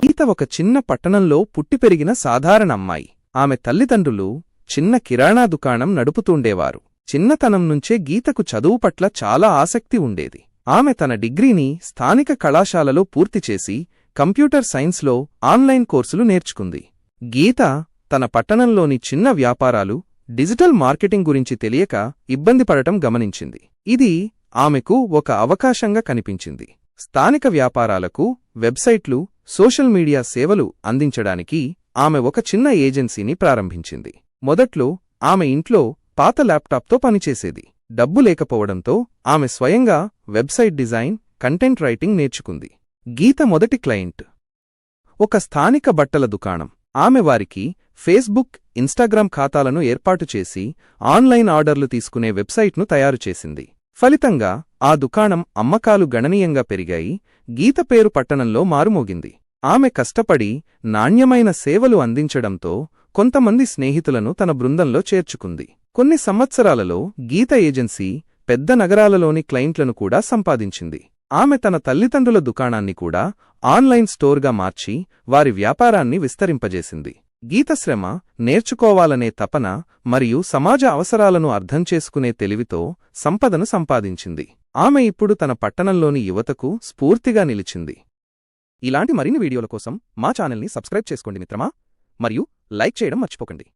గీత ఒక చిన్న పట్టణంలో పుట్టి పెరిగిన సాధారణ అమ్మాయి. ఆమె తల్లిదండ్రులు చిన్న కిరాణా దుకాణం నడుపుతుండేవారు. చిన్నతనం నుంచే గీతకు చదువు పట్ల చాలా ఆసక్తి ఉండేది. ఆమె తన డిగ్రీని స్థానిక కళాశాలలో పూర్తిచేసి కంప్యూటర్ సైన్స్లో ఆన్లైన్ కోర్సులు నేర్చుకుంది. గీత తన పట్టణంలోని చిన్న వ్యాపారాలు, డిజిటల్ మార్కెటింగ్ గురించి తెలియక ఇబ్బంది పడటం గమనించింది. ఇది ఆమెకు ఒక అవకాశంగా కనిపించింది. స్థానిక వ్యాపారాలకు వెబ్సైట్లు, సోషల్ మీడియా సేవలు అందించడానికి ఆమె ఒక చిన్న ఏజెన్సీని ప్రారంభించింది. మొదట్లో ఆమె ఇంట్లో పాత ల్యాప్టాప్తో పనిచేసేది. డబ్బు లేకపోవడంతో ఆమె స్వయంగా వెబ్సైట్ డిజైన్, కంటెంట్ రైటింగ్ నేర్చుకుంది. గీత మొదటి క్లయింట్ ఒక స్థానిక బట్టల దుకాణం. ఆమె వారికి ఫేస్బుక్, ఇన్స్టాగ్రామ్ ఖాతాలను ఏర్పాటు చేసి ఆన్లైన్ ఆర్డర్లు తీసుకునే వెబ్సైట్ను తయారుచేసింది. ఫలితంగా ఆ దుకాణం అమ్మకాలు గణనీయంగా పెరిగాయి. గీత పేరు పట్టణంలో మారుమోగింది. ఆమె కష్టపడి నాణ్యమైన సేవలు అందించడంతో కొంతమంది స్నేహితులను తన బృందంలో చేర్చుకుంది. కొన్ని సంవత్సరాలలో గీత ఏజెన్సీ పెద్ద నగరాలలోని క్లయింట్లను కూడా సంపాదించింది. ఆమె తన తల్లిదండ్రుల దుకాణాన్ని కూడా ఆన్లైన్ స్టోర్గా మార్చి వారి వ్యాపారాన్ని విస్తరింపజేసింది. గీత శ్రమ, నేర్చుకోవాలనే తపన మరియు సమాజ అవసరాలను అర్థం చేసుకునే తెలివితో సంపదను సంపాదించింది. ఆమె ఇప్పుడు తన పట్టణంలోని యువతకు స్ఫూర్తిగా నిలిచింది. ఇలాంటి మరిన్ని వీడియోల కోసం మా ఛానల్ని సబ్స్క్రైబ్ చేసుకోండి మిత్రమా, మరియు లైక్ చేయడం మర్చిపోకండి.